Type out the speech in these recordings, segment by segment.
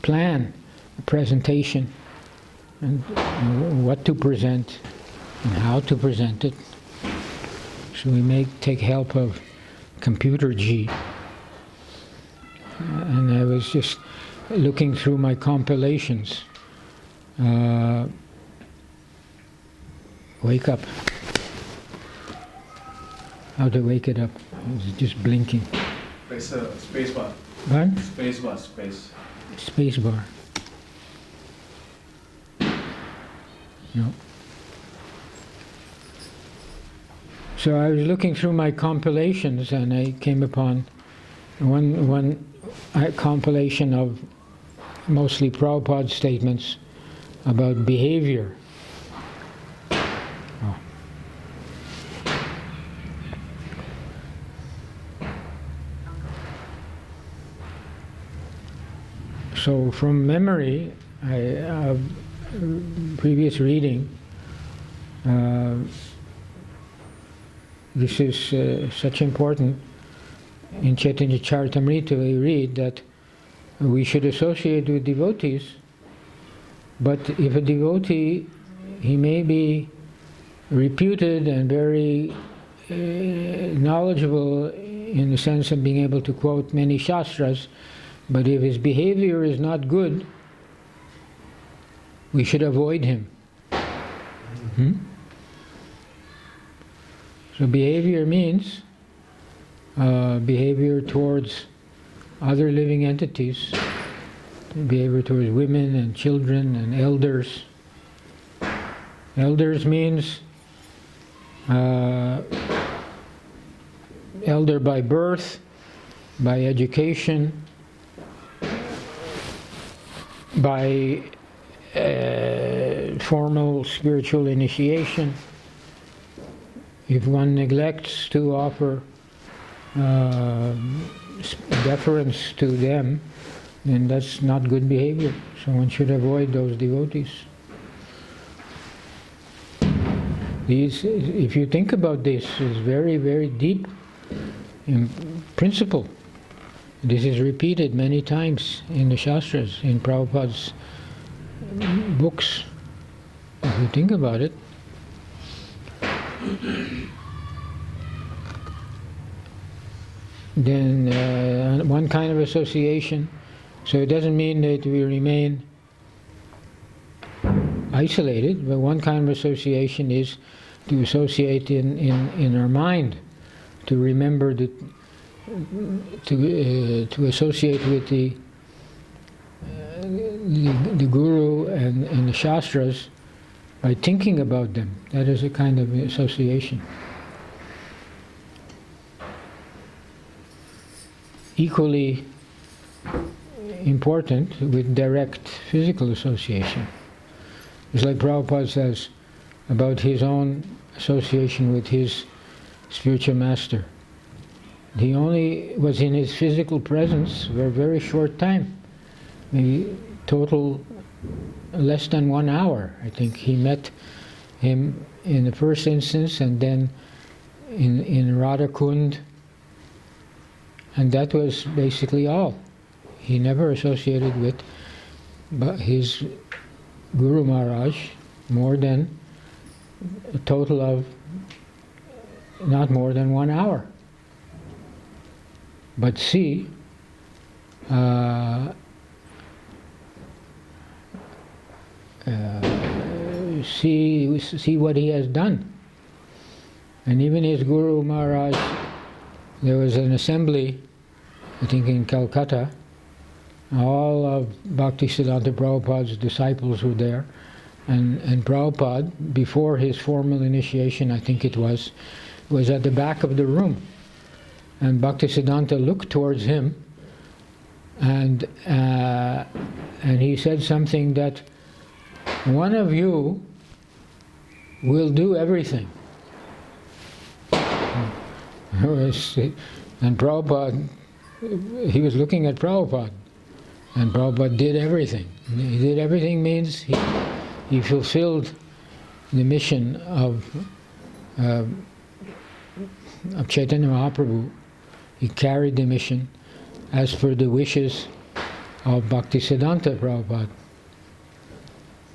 plan a presentation and what to present and how to present it. So we may take help of Computer G. And I was just looking through my compilations. Wake up. How to wake it up? It's just blinking. Space bar. What? Space bar, space. Space bar. No. So I was looking through my compilations and I came upon one compilation of mostly Prabhupada statements about behavior. Oh. So from memory, previous reading, this is such important. In Chaitanya Charitamrita we read that we should associate with devotees, but if a devotee, he may be reputed and very knowledgeable in the sense of being able to quote many shastras, but if his behavior is not good, we should avoid him. So behavior means behavior towards other living entities, behavior towards women and children and elders. Elders means elder by birth, by education, by formal spiritual initiation. If one neglects to offer deference to them, then that's not good behavior. So one should avoid those devotees. These, if you think about this, is very, very deep in principle. This is repeated many times in the Shastras, in Prabhupada's books. If you think about it, then one kind of association, so it doesn't mean that we remain isolated, but one kind of association is to associate in our mind, to remember that, to associate with the Guru and the Shastras by thinking about them. That is a kind of association. Equally important with direct physical association. It's like Prabhupada says about his own association with his spiritual master. He only was in his physical presence for a very short time, maybe total less than 1 hour. I think he met him in the first instance and then in Radha Kund, and that was basically all. He never associated with his Guru Maharaj more than a total of not more than 1 hour. But see what he has done. And even his Guru Maharaj, there was an assembly, I think in Calcutta, all of Bhaktisiddhanta Prabhupada's disciples were there, and Prabhupada, before his formal initiation, I think it was at the back of the room. And Bhaktisiddhanta looked towards him, and he said something that one of you will do everything. And Prabhupada, he was looking at Prabhupada, and Prabhupada did everything. He did everything means he fulfilled the mission of of Chaitanya Mahaprabhu. He carried the mission as per the wishes of Bhaktisiddhanta Prabhupada.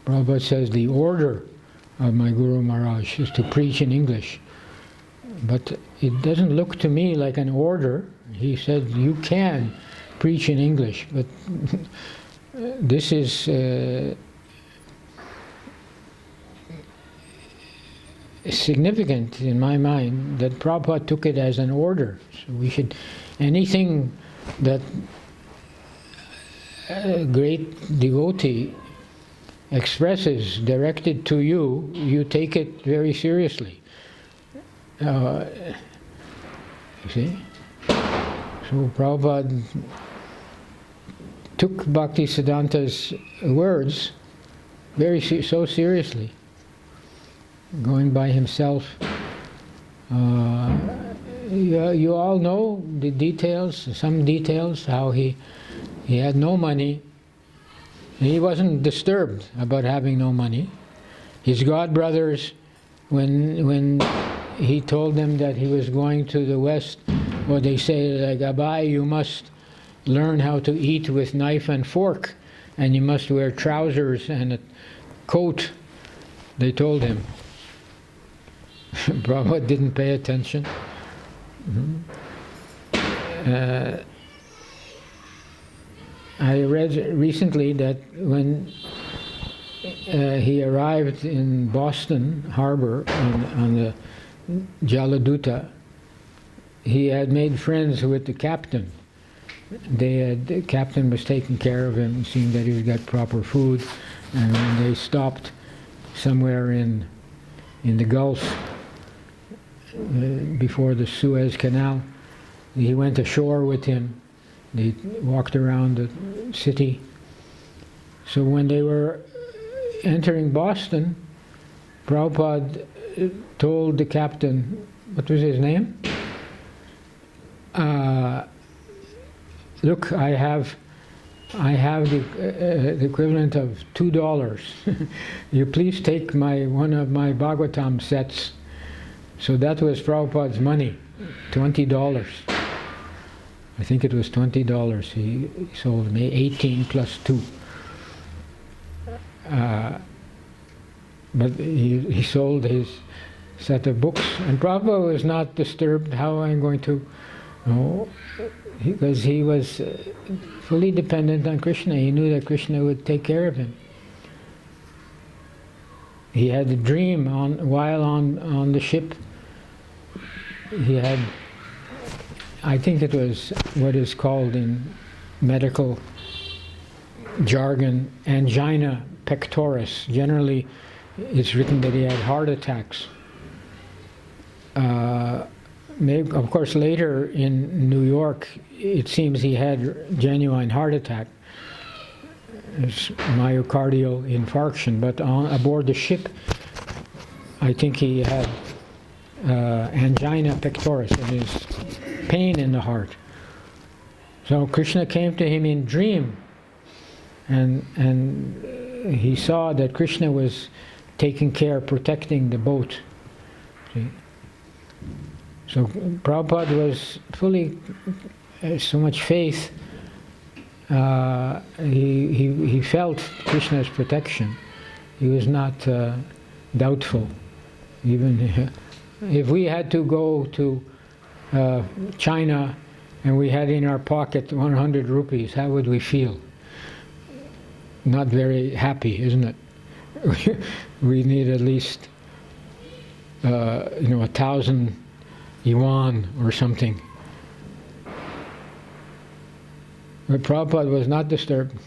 Prabhupada says the order of my Guru Maharaj is to preach in English. But it doesn't look to me like an order. He said you can preach in English, but this is significant in my mind that Prabhupada took it as an order. So we should, anything that a great devotee expresses directed to you, you take it very seriously. You see? So Prabhupada took Bhaktisiddhanta's words so seriously, going by himself. You all know the details, some details, how he had no money. He wasn't disturbed about having no money. His godbrothers, when he told them that he was going to the West, well, they say, like, Abai, you must learn how to eat with knife and fork, and you must wear trousers and a coat, they told him. Prabhupada didn't pay attention. I read recently that when he arrived in Boston Harbor on the Jaladuta, he had made friends with the captain. The captain was taking care of him, seeing that he got proper food, and when they stopped somewhere in the Gulf before the Suez Canal, he went ashore with him. They walked around the city. So when they were entering Boston, Prabhupada told the captain, what was his name? Look, I have the equivalent of $2. You please take one of my Bhagavatam sets. So that was Prabhupada's money, $20. I think it was $20. He sold me 18 plus 2. But he sold his set of books, and Prabhupada was not disturbed. How I'm going to know? Because he was fully dependent on Krishna. He knew that Krishna would take care of him. He had a dream while on the ship. He had, I think it was what is called in medical jargon, angina pectoris. Generally, it's written that he had heart attacks. Of course, later in New York, it seems he had genuine heart attack, myocardial infarction. But aboard the ship, I think he had angina pectoris, that is pain in the heart. So Krishna came to him in dream, and he saw that Krishna was taking care, protecting the boat. See? So Prabhupada was fully, so much faith. He felt Krishna's protection. He was not doubtful. Even if we had to go to China and we had in our pocket 100 rupees, how would we feel? Not very happy, isn't it? We need at least 1,000 yuan or something. But Prabhupada was not disturbed.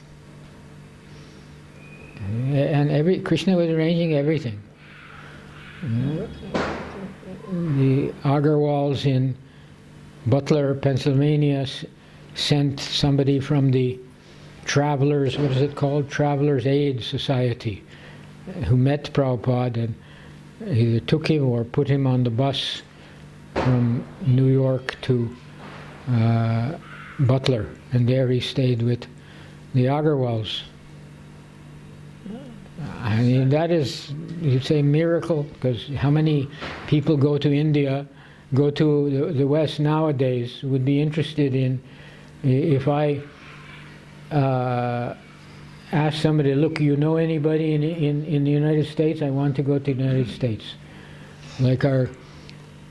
And Krishna was arranging everything. The Agarwals in Butler, Pennsylvania sent somebody from the Travelers, what is it called? Travelers Aid Society, who met Prabhupada and either took him or put him on the bus from New York to Butler, and there he stayed with the Agarwals. I mean, that is, you'd say, miracle, because how many people go to India go to the West nowadays would be interested in, if I ask somebody, look, you know anybody in the United States? I want to go to the United States. Like our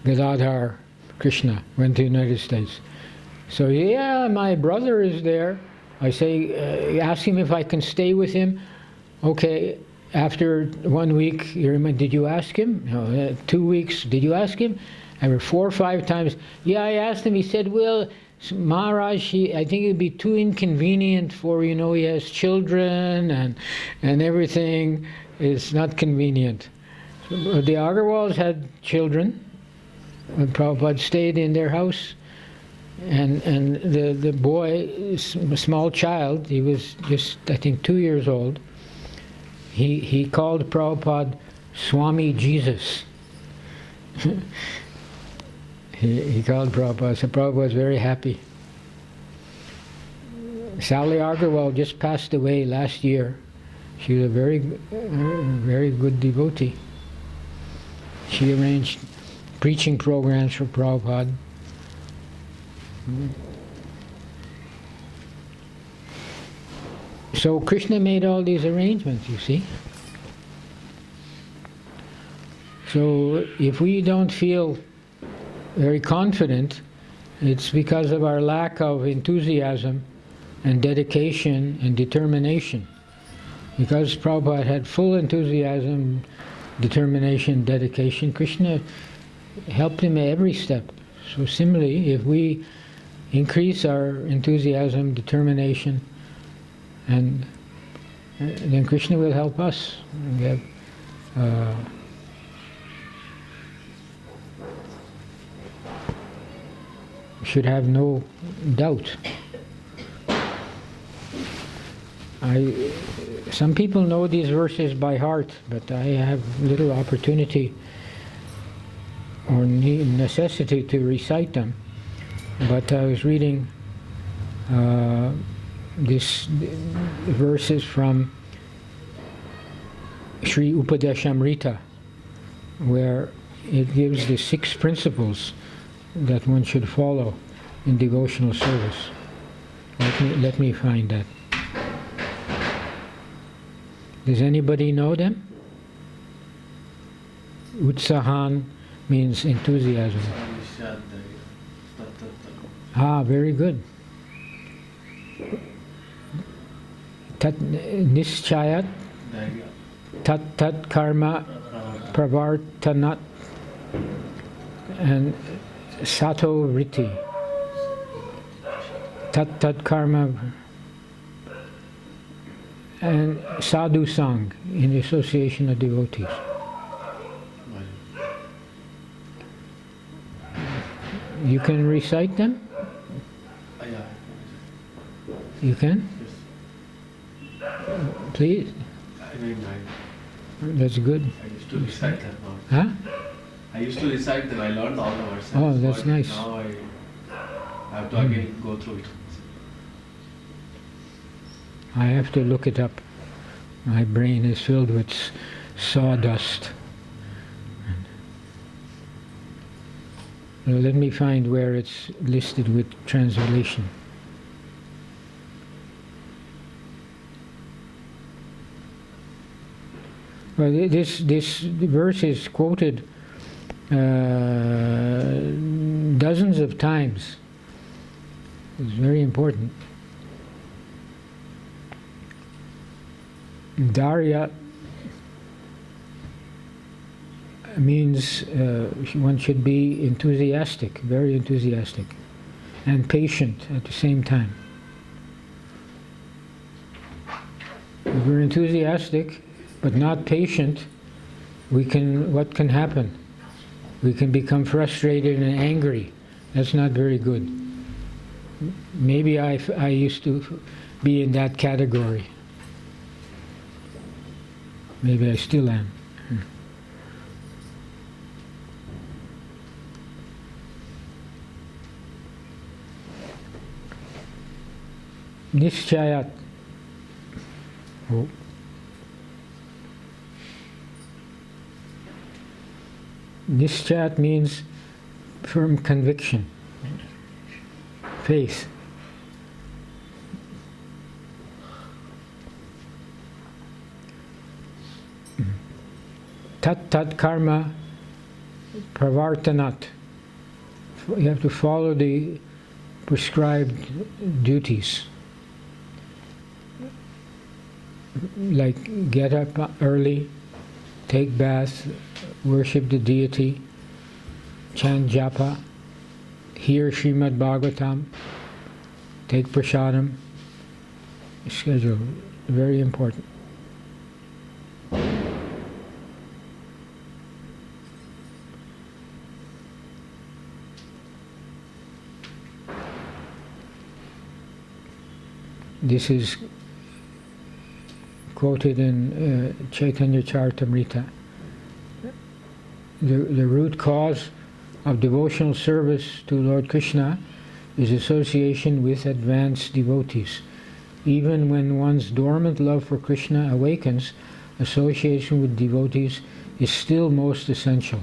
Gadadhar Krishna went to the United States. So yeah, my brother is there. I say, ask him if I can stay with him. Okay, after 1 week, did you ask him? No, 2 weeks, did you ask him? Ever 4 or 5 times, yeah, I asked him. He said, well, Maharaj, I think it'd be too inconvenient for, he has children and everything. It's not convenient. So, the Agarwals had children. When Prabhupada stayed in their house, and the boy, a small child, he was just, I think, 2 years old, he called Prabhupada Swami Jesus. He called Prabhupada, so Prabhupada was very happy. Sally Agarwal just passed away last year. She was a very, very good devotee. She arranged preaching programs for Prabhupada. So Krishna made all these arrangements, you see. So if we don't feel very confident, it's because of our lack of enthusiasm and dedication and determination. Because Prabhupada had full enthusiasm, determination, dedication, Krishna helped him at every step. So similarly, if we increase our enthusiasm, determination, and then Krishna will help us. We have, should have no doubt. Some people know these verses by heart, but I have little opportunity or necessity to recite them. But I was reading this verses from Sri Upadeshamrita, where it gives the 6 principles that one should follow in devotional service. Let me find that. Does anybody know them? Utsahan means enthusiasm. Ah, very good. Tat nischayat tat karma pravartanat and sato vritti. Tat karma and sadhu sang, in the association of devotees. You can recite them? You can? Please? That's good. I used to recite them. Huh? I used to recite them. I learned all the verses. Oh, that's but nice. Now I have to again go through it. I have to look it up. My brain is filled with sawdust. Let me find where it's listed with translation. Well, this verse is quoted dozens of times. It's very important. Darya means one should be enthusiastic, very enthusiastic, and patient at the same time. If we're enthusiastic but not patient, what can happen? We can become frustrated and angry. That's not very good. Maybe I used to be in that category. Maybe I still am. Nischayat. Oh. Nischayat means firm conviction, faith. Tat tat karma pravartanat. You have to follow the prescribed duties. Like get up early, take bath, worship the deity, chant japa, hear Srimad Bhagavatam, take prasadam. Schedule, very important. This is quoted in Chaitanya Charitamrita. The root cause of devotional service to Lord Krishna is association with advanced devotees. Even when one's dormant love for Krishna awakens, association with devotees is still most essential.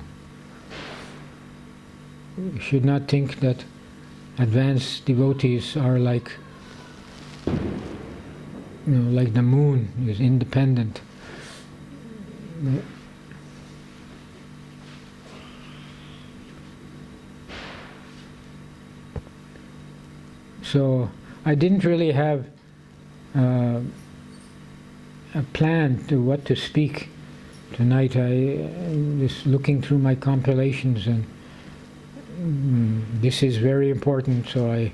You should not think that advanced devotees are like like the moon is independent. So I didn't really have a plan to what to speak tonight. I was looking through my compilations, and this is very important, so I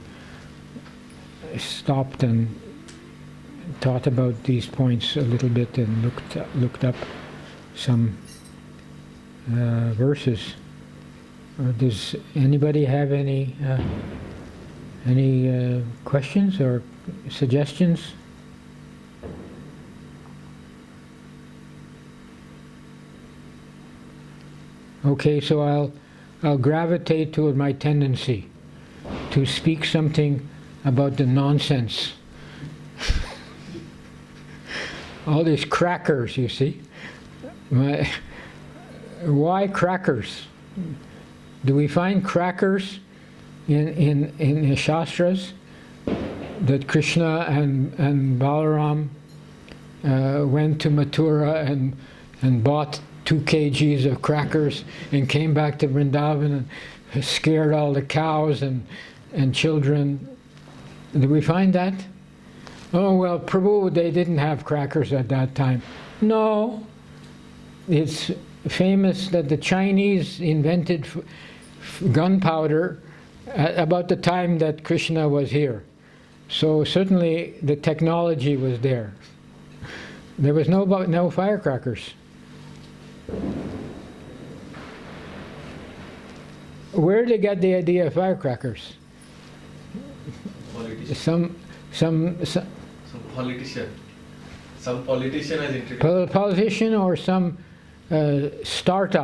stopped and thought about these points a little bit and looked up some verses. Does anybody have any questions or suggestions? Okay, so I'll gravitate toward my tendency to speak something about the nonsense. All these crackers, you see. Why crackers? Do we find crackers in the Shastras that Krishna and Balaram went to Mathura and bought 2 kgs of crackers and came back to Vrindavan and scared all the cows and children? Do we find that? Oh, well, Prabhu, they didn't have crackers at that time. No. It's famous that the Chinese invented gunpowder at about the time that Krishna was here. So certainly the technology was there. There was no firecrackers. Where did they get the idea of firecrackers? Politician. Some Politician. Some politician has introduced. politician or some startup.